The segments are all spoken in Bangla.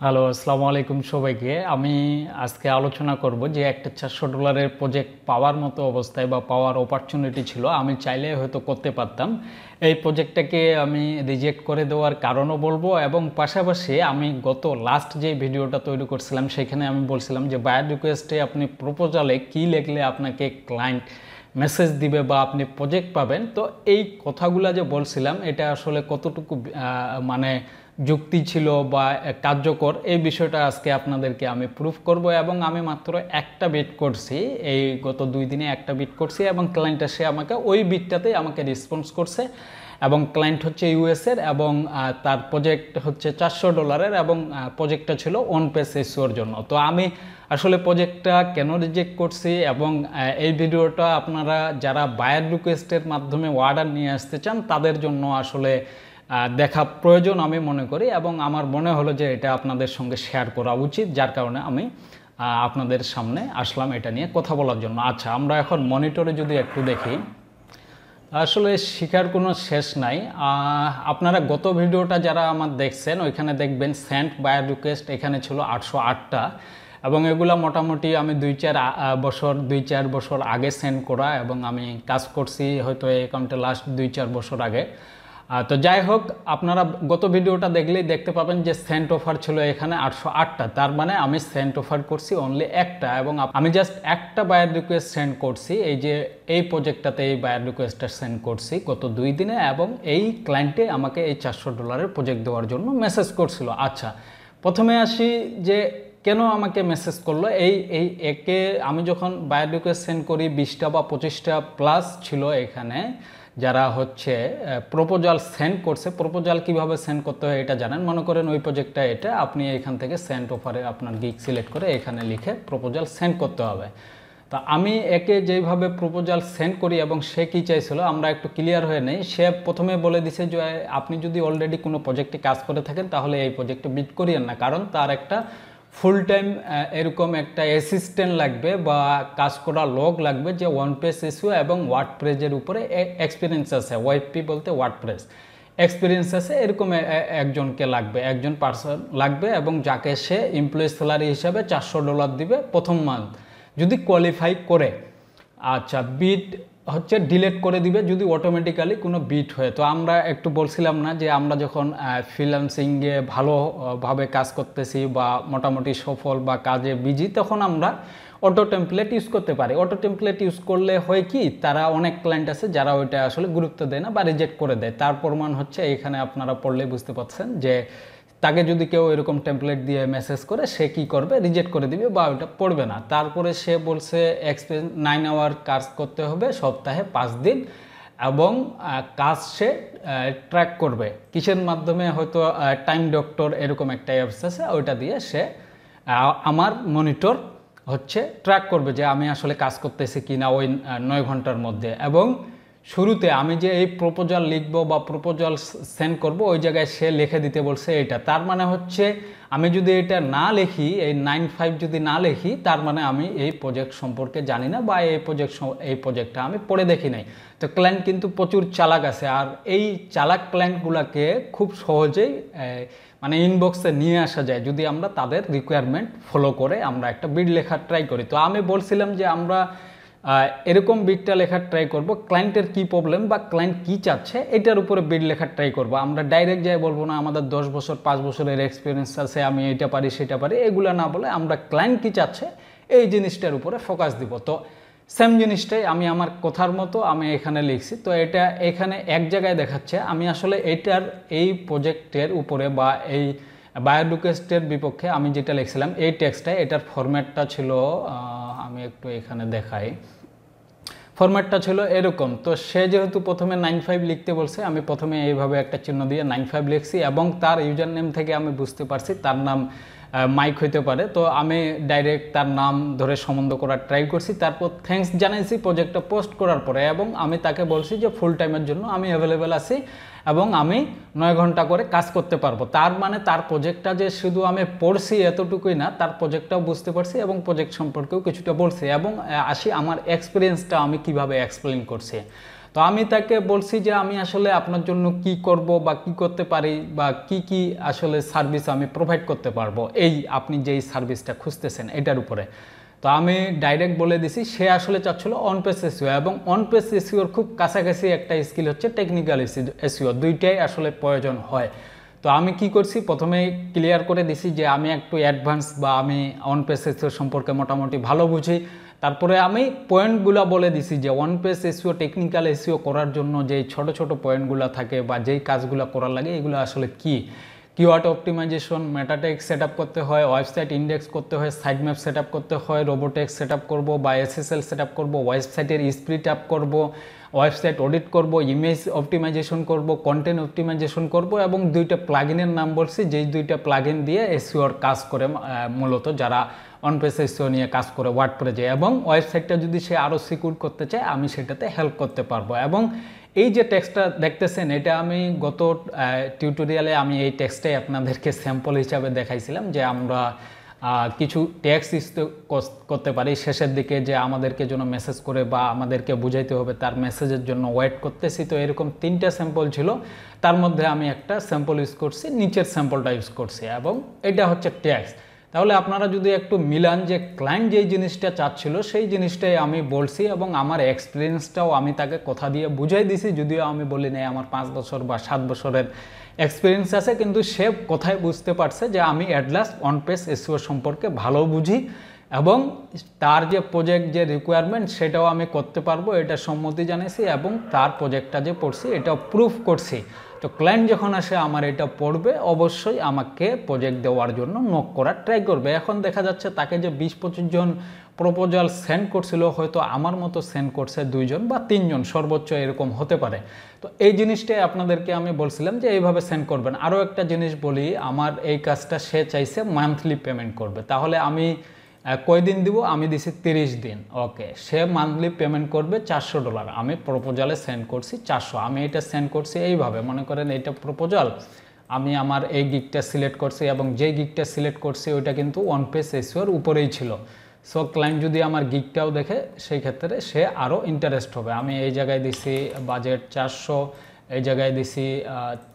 হ্যালো, আসসালামু আলাইকুম সবাইকে। আমি আজকে আলোচনা করব যে একটা $400 প্রজেক্ট পাওয়ার মতো অবস্থায় বা পাওয়ার অপরচুনিটি ছিল, আমি চাইলে হয়তো করতে পারতাম। এই প্রজেক্টটাকে আমি রিজেক্ট করে দেওয়ার কারণও বলবো, এবং পাশাপাশি আমি গত লাস্ট যে ভিডিওটা তৈরি করছিলাম সেখানে আমি বলছিলাম যে বায়ার রিকোয়েস্টে আপনি প্রপোজালে কী লিখলে আপনাকে ক্লায়েন্ট মেসেজ দিবে বা আপনি প্রজেক্ট পাবেন। তো এই কথাগুলো যে বলছিলাম এটা আসলে কতটুকু মানে যুক্তি ছিল বা কার্যকর, এই বিষয়টা আজকে আপনাদেরকে আমি প্রুফ করব। এবং আমি মাত্র একটা বিট করছি, এই গত 2 দিনে একটা বিট করছি, এবং ক্লায়েন্ট এসে আমাকে ওই বিটটাতেই আমাকে রেসপন্স করছে। এবং ক্লায়েন্ট হচ্ছে ইউএসের, এবং তার প্রজেক্ট হচ্ছে $400, এবং প্রজেক্টটা ছিল অন পেজ ইস্যুর জন্য। তো আমি আসলে প্রজেক্টটা কেন রিজেক্ট করছি, এবং এই ভিডিওটা আপনারা যারা বায়ার রিকোয়েস্টের মাধ্যমে অর্ডার নিয়ে আসতে চান তাদের জন্য আসলে দেখা প্রয়োজন আমি মনে করি, এবং আমার মনে হলো যে এটা আপনাদের সঙ্গে শেয়ার করা উচিত, যার কারণে আমি আপনাদের সামনে আসলাম এটা নিয়ে কথা বলার জন্য। আচ্ছা, আমরা এখন মনিটরে যদি একটু দেখি, আসলে শেখার কোনো শেষ নাই। আপনারা গত ভিডিওটা যারা আমার দেখছেন ওইখানে দেখবেন সেন্ট বায়ার রিকোয়েস্ট এখানে ছিল 808টা, এবং এগুলা মোটামুটি আমি 2-4 বছর আগে সেন্ড করা, এবং আমি কাজ করছি হয়তো এই অ্যাকাউন্টে লাস্ট 2-4 বছর আগে। তো যাই হোক, আপনারা গত ভিডিওটা দেখলেই দেখতে পাবেন যে সেন্ট অফার ছিল এখানে 808টা, তার মানে আমি সেন্ট অফার করছি অনলি একটা, এবং আমি জাস্ট একটা বায়ার রিকোয়েস্ট সেন্ড করছি। এই যে এই প্রজেক্টটাতে এই বায়ার রিকোয়েস্টটা সেন্ড করছি গত 2 দিনে, এবং এই ক্লায়েন্টে আমাকে এই $400 প্রজেক্ট দেওয়ার জন্য মেসেজ করছিল। আচ্ছা, প্রথমে আসি যে কেন আমাকে মেসেজ করলো। এই একে আমি যখন বায়ার রিকোয়েস্ট সেন্ড করি 20টা বা 25টা প্লাস ছিল এখানে যারা হচ্ছে প্রপোজাল সেন্ড করছে। প্রপোজাল কিভাবে সেন্ড করতে হয় এটা জানেন, মনে করেন ওই প্রজেক্টটা এটা, আপনি এখান থেকে সেন্ড অফারে আপনার গিগ সিলেক্ট করে এখানে লিখে প্রপোজাল সেন্ড করতে হবে। তা আমি একে যেইভাবে প্রপোজাল সেন্ড করি এবং সে কী চাইছিল আমরা একটু ক্লিয়ার হয়ে নেই। সে প্রথমে বলে দিছে যে আপনি যদি অলরেডি কোনো প্রজেক্টে কাজ করে থাকেন তাহলে এই প্রজেক্টে বিট করিয়েন না, কারণ তার একটা ফুল টাইম এরকম একটা অ্যাসিস্ট্যান্ট লাগবে বা কাজ করা লোক লাগবে যে ওয়ান পেজ ইস্যু এবং ওয়ার্ডপ্রেসের উপরে এক্সপিরিয়েন্স আছে। ওয়াইপি বলতে ওয়ার্ডপ্রেস এক্সপিরিয়েন্স আছে, এরকম একজনকে লাগবে, একজন পার্সন লাগবে, এবং যাকে সে এমপ্লয়ি স্যালারি হিসাবে $400 দিবে প্রথম মান্থ যদি কোয়ালিফাই করে। আচ্ছা, বিট হচ্ছে ডিলেট করে দিবে যদি অটোমেটিক্যালি কোনো বিট হয়। তো আমরা একটু বলছিলাম না যে আমরা যখন ফ্রিল্যান্সিংয়ে ভালোভাবে কাজ করতেছি বা মোটামুটি সফল বা কাজে বিজি, তখন আমরা অটো টেমপ্লেট ইউজ করতে পারি। অটো টেমপ্লেট ইউজ করলে হয় কি, তারা অনেক ক্লায়েন্ট আছে যারা ওইটা আসলে গুরুত্ব দেয় না বা রিজেক্ট করে দেয়। তার প্রমাণ হচ্ছে এখানে আপনারা পড়লে বুঝতে পারছেন যে তাকে যদি কেউ এরকম টেমপ্লেট দিয়ে মেসেজ করে সে কি করবে, রিজেক্ট করে দিবে বা ওইটা পড়বে না। তারপরে সে বলছে 9 আওয়ার কাজ করতে হবে সপ্তাহে 5 দিন, এবং কাজ সে ট্র্যাক করবে কিসের মাধ্যমে, হয়তো টাইম ডক্টর এরকম একটা অ্যাপস আছে, ওইটা দিয়ে সে আমার মনিটর হচ্ছে ট্র্যাক করবে যে আমি আসলে কাজ করতেছি কি না ওই 9 ঘন্টার মধ্যে। এবং শুরুতে আমি যে এই প্রপোজাল লিখবো বা প্রপোজাল সেন্ড করব ওই জায়গায় সে লিখে দিতে বলছে এটা। তার মানে হচ্ছে আমি যদি এটা না লিখি, এই 9-5 যদি না লিখি, তার মানে আমি এই প্রজেক্ট সম্পর্কে জানি না বা এই প্রজেক্টটা আমি পড়ে দেখি নাই। তো ক্লায়েন্ট কিন্তু প্রচুর চালাক আছে, আর এই চালাক ক্লায়েন্টগুলোকে খুব সহজেই মানে ইনবক্সে নিয়ে আসা যায় যদি আমরা তাদের রিকোয়ারমেন্ট ফলো করে আমরা একটা বিড লেখার ট্রাই করি। তো আমি বলছিলাম যে আমরা এরকম বিটটা লেখার ট্রাই করব, ক্লায়েন্টের কি প্রবলেম বা ক্লায়েন্ট কি চাচ্ছে এটার উপরে বিড লেখার ট্রাই করব। আমরা ডাইরেক্ট যাই বলবো না আমাদের 10 বছর 5 বছরের এক্সপিরিয়েন্স আছে, আমি এটা পারি সেটা পারি, এগুলো না বলে আমরা ক্লায়েন্ট কি চাচ্ছে এই জিনিসটার উপরে ফোকাস দিব। তো সেম জিনিসটাই আমি আমার কথার মতো আমি এখানে লিখছি। তো এটা এখানে এক জায়গায় দেখাচ্ছে, আমি আসলে এটার এই প্রজেক্টের উপরে বা এই বায়ার রিকোয়েস্টের বিপক্ষে আমি যেটা লিখছিলাম এই টেক্সটটা, এটার ফরম্যাটটা ছিল, আমি একটু এখানে দেখাই, ফরম্যাটটা ছিল এরকম। তো সে যেহেতু প্রথমে 9-5 লিখতে বলছে, আমি প্রথমে এইভাবে একটা চিহ্ন দিয়ে 9-5 লিখছি, এবং তার ইউজার নেম থেকে আমি বুঝতে পারছি তার নাম মাইক হইতে পারে। তো আমি ডাইরেক্ট তার নাম ধরে সম্বন্ধ করার ট্রাই করছি, তারপর থ্যাঙ্কস জানাইছি প্রজেক্টটা পোস্ট করার পরে, এবং আমি তাকে বলছি যে ফুল টাইমের জন্য আমি অ্যাভেলেবেল আছি এবং আমি 9 ঘন্টা করে কাজ করতে পারবো। তার মানে তার প্রজেক্টটা যে শুধু আমি পড়ছি এতটুকুই না, তার প্রজেক্টটাও বুঝতে পারছি এবং প্রজেক্ট সম্পর্কেও কিছুটা বলছি, এবং আসি আমার এক্সপিরিয়েন্সটা আমি কিভাবে এক্সপ্লেন করছি। তো আমি তাকে বলছি যে আমি আসলে আপনার জন্য কি করব বা কি করতে পারি বা কি কি আসলে সার্ভিস আমি প্রোভাইড করতে পারবো এই আপনি যেই সার্ভিসটা খুঁজতেছেন এটার উপরে। তো আমি ডাইরেক্ট বলে দিছি সে আসলে চাচ্ছিল অন পেজ এসইও, এবং অন পেজ এসইওর খুব কাছাকাছি একটা স্কিল হচ্ছে টেকনিক্যাল এসইও, দুইটাই আসলে প্রয়োজন হয়। তো আমি কি করছি, প্রথমে ক্লিয়ার করে দিছি যে আমি একটু অ্যাডভান্স বা আমি অন পেজ এসইও সম্পর্কে মোটামুটি ভালো বুঝি। তারপরে আমি পয়েন্টগুলো বলে দিছি যে on page SEO technical SEO করার জন্য যেই ছোট ছোট পয়েন্টগুলো থাকে বা যেই কাজগুলো করার লাগে এগুলো আসলে কি। কিওয়ার্ড অপটিমাইজেশন, মেটাটেক্স সেট করতে হয়, ওয়েবসাইট ইন্ডেক্স করতে হয়, সাইড ম্যাপ সেট করতে হয়, রোবোটেক্স সেট করব বা এসএসএল সেট করব, ওয়েবসাইটের স্প্লিট আপ করব, ওয়েবসাইট অডিট করব, ইমেজ অপটিমাইজেশন করব, কন্টেন্ট অপটিমাইজেশন করব, এবং দুইটা প্লাগইনের নাম বলছি যেই দুইটা প্লাগইন দিয়ে এসইওর কাজ করে মূলত যারা অন পেজ এসইও নিয়ে কাজ করে ওয়ার্ডপ্রেসে, এবং ওয়েবসাইটটা যদি সে আরও সিকিউর করতে চায় আমি সেটাতে হেল্প করতে পারবো। এবং এই যে টেক্সটটা দেখতেছেন এটা আমি গত টিউটোরিয়ালে আমি এই টেক্সটাই আপনাদেরকে স্যাম্পল হিসাবে দেখাইছিলাম যে আমরা কিছু টেক্সট করতে পারি শেষের দিকে যে আমাদেরকে জন্য মেসেজ করে বা আমাদেরকে বুঝাইতে হবে তার মেসেজের জন্য ওয়েট করতেছি। তো এরকম 3টা স্যাম্পল ছিল, তার মধ্যে আমি একটা স্যাম্পল ইউজ করছি, নিচের স্যাম্পলটা ইউজ করছি, এবং এটা হচ্ছে টেক্সট। তাহলে আপনারা যদি একটু মিলান যে ক্লায়েন্ট যেই জিনিসটা চাচ্ছিল সেই জিনিসটাই আমি বলছি, এবং আমার এক্সপিরিয়েন্সটাও আমি তাকে কথা দিয়ে বুঝাই দিছি, যদিও আমি বলি নাই আমার 5 বছর বা 7 বছরের এক্সপিরিয়েন্স আছে, কিন্তু সে কোথায় বুঝতে পারছে যে আমি অ্যাটলাস্ট অন পেজ এসইও সম্পর্কে ভালো বুঝি, এবং তার যে প্রজেক্ট যে রিকোয়ারমেন্ট সেটাও আমি করতে পারবো এটা সম্মতি জানিয়েছি, এবং তার প্রজেক্টটা যে পড়ছি এটাও প্রুফ করছি। তো ক্লায়েন্ট যখন আসে আমার এটা পড়বে অবশ্যই আমাকে প্রজেক্ট দেওয়ার জন্য নক করার ট্রাই করবে। এখন দেখা যাচ্ছে তাকে যে 20-25 জন প্রপোজাল সেন্ড করছিল, হয়তো আমার মতো সেন্ড করছে 2 জন বা 3 জন সর্বোচ্চ, এরকম হতে পারে। তো এই জিনিসটাই আপনাদেরকে আমি বলছিলাম যে এইভাবে সেন্ড করবেন। আরও একটা জিনিস বলি, আমার এই কাজটা সে চাইছে মান্থলি পেমেন্ট করবে, তাহলে আমি কয়দিন দিব, আমি দিছি 30 দিন। ওকে, সে মান্থলি পেমেন্ট করবে $400, আমি প্রপোজালে সেন্ড করছি 400। আমি এটা সেন্ড করছি এইভাবে, মনে করেন এইটা প্রপোজাল, আমি আমার এই গিগটা সিলেক্ট করছি, এবং যে গিগটা সিলেক্ট করছি ওইটা কিন্তু অন পেজ এসইওর উপরেই ছিল। সো ক্লায়েন্ট যদি আমার গিগটাও দেখে সেই ক্ষেত্রে সে আরও ইন্টারেস্ট হবে। আমি এই জায়গায় দিছি বাজেট 400, এই জায়গায় দিছি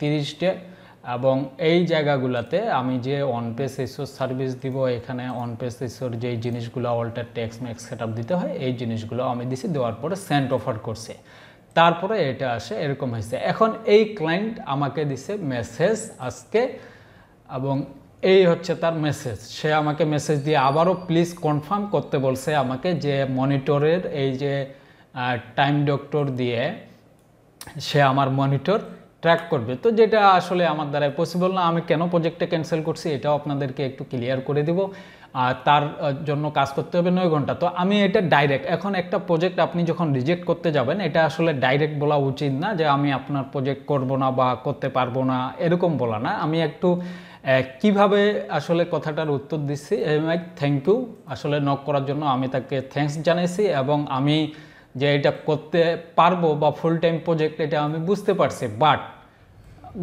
30 ডে, এবং এই জায়গাগুলোতে আমি যে অন পেজ এসইও সার্ভিস দিব এখানে অন পেজ এসইওর যেই জিনিসগুলো অল্টার টেক্সট ম্যাক্স সেটআপ দিতে হয় এই জিনিসগুলো আমি দিছি, দেওয়ার পরে সেন্ড অফার করছে, তারপরে এটা আসে এরকম হয়েছে। এখন এই ক্লায়েন্ট আমাকে দিছে মেসেজ আজকে, এবং এই হচ্ছে তার মেসেজ। সে আমাকে মেসেজ দিয়ে আবারও প্লিজ কনফার্ম করতে বলছে আমাকে যে মনিটরের এই যে টাইম ডক্টর দিয়ে সে আমার মনিটর ট্র্যাক করবে। তো যেটা আসলে আমার দ্বারা পসিবল না। আমি কেন প্রজেক্টটা ক্যান্সেল করছি এটাও আপনাদেরকে একটু ক্লিয়ার করে দিব। আর তার জন্য কাজ করতে হবে 9 ঘন্টা। তো আমি এটা ডাইরেক্ট, এখন একটা প্রজেক্ট আপনি যখন রিজেক্ট করতে যাবেন এটা আসলে ডাইরেক্ট বলা উচিত না যে আমি আপনার প্রজেক্ট করব না বা করতে পারবো না, এরকম বলা না। আমি একটু কিভাবে আসলে কথাটার উত্তর দিচ্ছি, থ্যাংক ইউ আসলে নক করার জন্য আমি তাকে থ্যাঙ্কস জানাইছি, এবং আমি যে এটা করতে পারবো বা ফুল টাইম প্রজেক্ট এটা আমি বুঝতে পারছি। বাট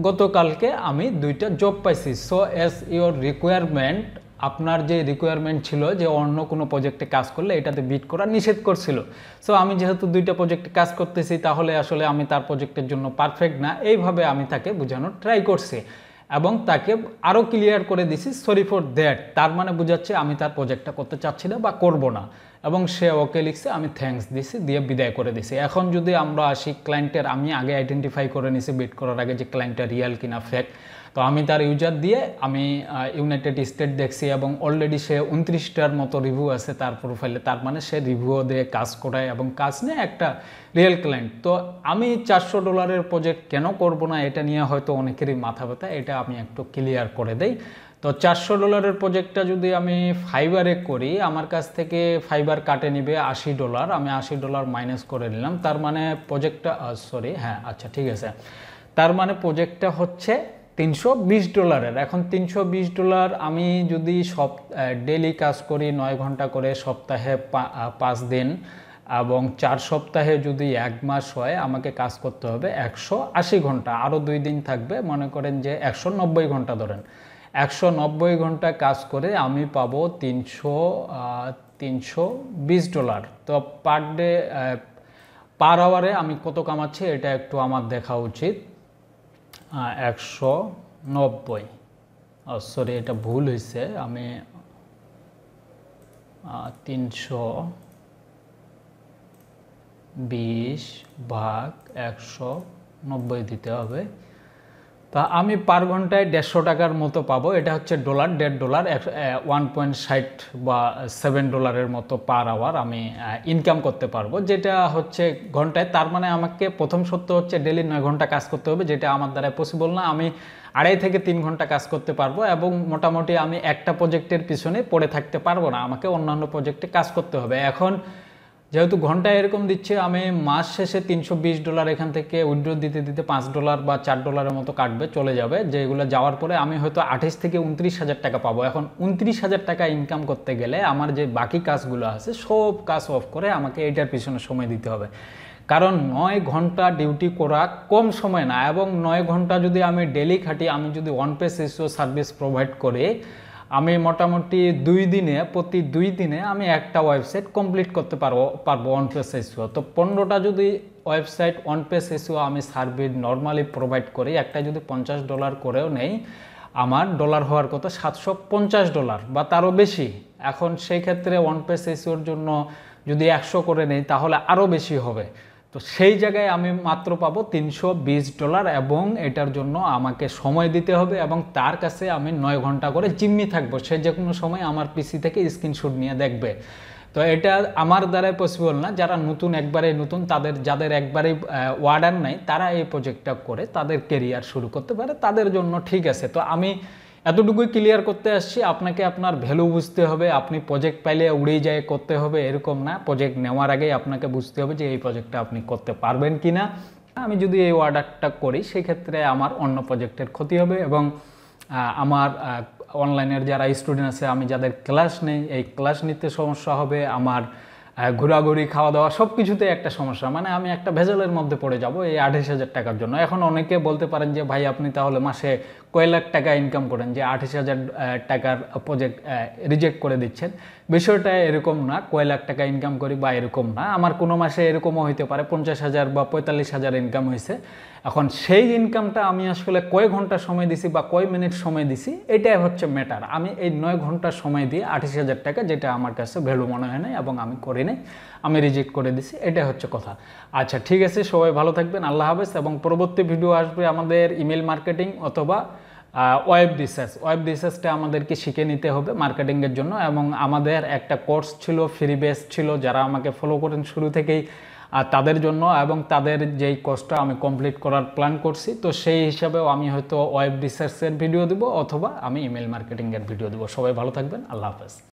গতকালকে আমি 2টা জব পাইছি। সো অ্যাজ ইওর রিকোয়ারমেন্ট, আপনার যে রিকোয়ারমেন্ট ছিল যে অন্য কোনো প্রজেক্টে কাজ করলে এটাতে বিট করা নিষেধ করছিল। সো আমি যেহেতু 2টা প্রজেক্টে কাজ করতেছি তাহলে আসলে আমি তার প্রজেক্টের জন্য পারফেক্ট না, এইভাবে আমি তাকে বোঝানোর ট্রাই করছি, এবং তাকে আরও ক্লিয়ার করে দিছি সরি ফর দ্যাট। তার মানে বোঝাচ্ছে আমি তার প্রজেক্টটা করতে চাচ্ছি না বা করব না, এবং সে ওকে লিখছে, আমি থ্যাঙ্কস দিছি, দিয়ে বিদায় করে দিছি। এখন যদি আমরা আসি ক্লায়েন্টের, আমি আগে আইডেন্টিফাই করে নিছি বিট করার আগে যে ক্লায়েন্টটা রিয়েল কিনা ফেক। তো আমি তার ইউজার দিয়ে আমি ইউনাইটেড স্টেট দেখছি, এবং অলরেডি সে 29টার মতো রিভিউ আছে তার প্রোফাইলে, তার মানে সে রিভিউ দিয়ে কাজ করায় এবং কাজ নিয়ে একটা রিয়েল ক্লায়েন্ট। তো আমি $400 প্রজেক্ট কেন করব না এটা নিয়ে হয়তো অনেকেরই মাথা ব্যথা, এটা আমি একটু ক্লিয়ার করে দেই। তো $400 প্রজেক্টটা যদি আমি ফাইবারে করি, আমার কাছ থেকে ফাইবার কাটে নিবে $80, আমি $80 মাইনাস করে নিলাম, তার মানে প্রজেক্টটা আচ্ছা ঠিক আছে, তার মানে প্রজেক্টটা হচ্ছে $320। এখন $320 আমি যদি ডেলি কাজ করি 9 ঘন্টা করে, সপ্তাহে 5 দিন, এবং 4 সপ্তাহে যদি 1 মাস হয় আমাকে কাজ করতে হবে 180 ঘন্টা, আরও 2 দিন থাকবে, মনে করেন যে 190 ঘন্টা ধরেন। 190 ঘন্টা কাজ করে আমি পাবো $320। তো পার ডে পার আওয়ারে আমি কত কামাচ্ছি এটা একটু আমার দেখা উচিত। 190, সরি এটা ভুল হয়েছে, আমি 320/190 দিতে হবে। তা আমি পার ঘন্টায় 150 টাকার মতো পাবো। এটা হচ্ছে ডলার, $1.50, 1.60 বা $7 মতো পার আওয়ার আমি ইনকাম করতে পারবো, যেটা হচ্ছে ঘন্টায়। তার মানে আমাকে প্রথম সত্য হচ্ছে ডেলি 9 ঘন্টা কাজ করতে হবে, যেটা আমার দ্বারা পসিবল না। আমি 2.5 থেকে 3 ঘন্টা কাজ করতে পারবো, এবং মোটামুটি আমি একটা প্রজেক্টের পিছনে পড়ে থাকতে পারবো না, আমাকে অন্যান্য প্রজেক্টে কাজ করতে হবে। এখন যেহেতু ঘন্টায় এরকম দিচ্ছে, আমি মাস শেষে $320 এখান থেকে উইথড্র দিতে দিতে $5 বা $4 মতো কাটবে, চলে যাবে, যেগুলো যাওয়ার পরে আমি হয়তো 28 থেকে 29,000 টাকা পাবো। এখন 29,000 টাকা ইনকাম করতে গেলে আমার যে বাকি কাজগুলো আছে সব কাজ অফ করে আমাকে এটার পিছনে সময় দিতে হবে, কারণ 9 ঘন্টা ডিউটি করা কম সময় না। এবং 9 ঘন্টা যদি আমি ডেলি খাটি, আমি যদি one page SEO service provide করে, আমি মোটামুটি প্রতি 2 দিনে আমি একটা ওয়েবসাইট কমপ্লিট করতে পারবো ওয়ান পেজ এসইও। তো 15টা যদি ওয়েবসাইট ওয়ান পেজ এসইও আমি সার্ভিস নর্মালি প্রোভাইড করি, একটা যদি $50 করেও নেই, আমার ডলার হওয়ার কথা $750 বা তারও বেশি। এখন সেই ক্ষেত্রে ওয়ান পেজ এসইওর জন্য যদি 100 করে নেই তাহলে আরও বেশি হবে। তো সেই জায়গায় আমি মাত্র পাবো $320, এবং এটার জন্য আমাকে সময় দিতে হবে, এবং তার কাছে আমি 9 ঘন্টা করে জিম্মি থাকবো। সে যে কোনো সময় আমার পিসি থেকে স্ক্রিনশট নিয়ে দেখবে। তো এটা আমার দ্বারাই পসিবল না। যারা একবারে নতুন, যাদের একবারেই ওয়ার্ডার নাই, তারা এই প্রজেক্টটা করে তাদের কেরিয়ার শুরু করতে পারে, তাদের জন্য ঠিক আছে। তো আমি এতটুকুই ক্লিয়ার করতে আসছি। আপনাকে আপনার ভ্যালু বুঝতে হবে। আপনি প্রজেক্ট পাইলে উড়েই যায় করতে হবে এরকম না, প্রজেক্ট নেওয়ার আগেই আপনাকে বুঝতে হবে যে এই প্রজেক্টটা আপনি করতে পারবেন কি না। আমি যদি এই অর্ডারটা করি সেক্ষেত্রে আমার অন্য প্রজেক্টের ক্ষতি হবে, এবং আমার অনলাইনের যারা স্টুডেন্ট আছে, আমি যাদের ক্লাস নেই, এই ক্লাস নিতে সমস্যা হবে, আমার ঘোরাঘুরি, খাওয়া দাওয়া সব কিছুতে একটা সমস্যা, মানে আমি একটা ভেজালের মধ্যে পড়ে যাব এই 28,000 টাকার জন্য। এখন অনেকে বলতে পারেন যে ভাই আপনি তাহলে মাসে কয় লাখ টাকা ইনকাম করেন যে 28,000 টাকার প্রজেক্ট রিজেক্ট করে দিচ্ছেন। বিষয়টা এরকম না, কয় লাখ টাকা ইনকাম করি বা এরকম না। আমার কোনো মাসে এরকমও হইতে পারে 50,000 বা 45,000 ইনকাম হয়েছে। এখন সেই ইনকামটা আমি আসলে কয় ঘন্টা সময় দিছি বা কয় মিনিট সময় দিছি, এটাই হচ্ছে ম্যাটার। আমি এই 9 ঘন্টা সময় দিয়ে 28,000 টাকা, যেটা আমার কাছে ভ্যালু মনে হয় না এবং আমি করি নাই, আমি রিজেক্ট করে দিছি, এটাই হচ্ছে কথা। আচ্ছা ঠিক আছে, সবাই ভালো থাকবেন, আল্লাহ হাফেজ। এবং পরবর্তী ভিডিও আসবে আমাদের ইমেল মার্কেটিং অথবা ওয়েব রিসার্চটা আমাদেরকে শিখে নিতে হবে মার্কেটিংয়ের জন্য। এবং আমাদের একটা কোর্স ছিল, ফ্রি বেস ছিল, যারা আমাকে ফলো করেন শুরু থেকেই, তাদের জন্য, এবং তাদের যেই কোর্সটা আমি কমপ্লিট করার প্ল্যান করছি। তো সেই হিসাবেও আমি হয়তো ওয়েব রিসার্চের ভিডিও দেবো অথবা আমি ইমেল মার্কেটিংয়ের ভিডিও দেবো। সবাই ভালো থাকবেন, আল্লাহ হাফেজ।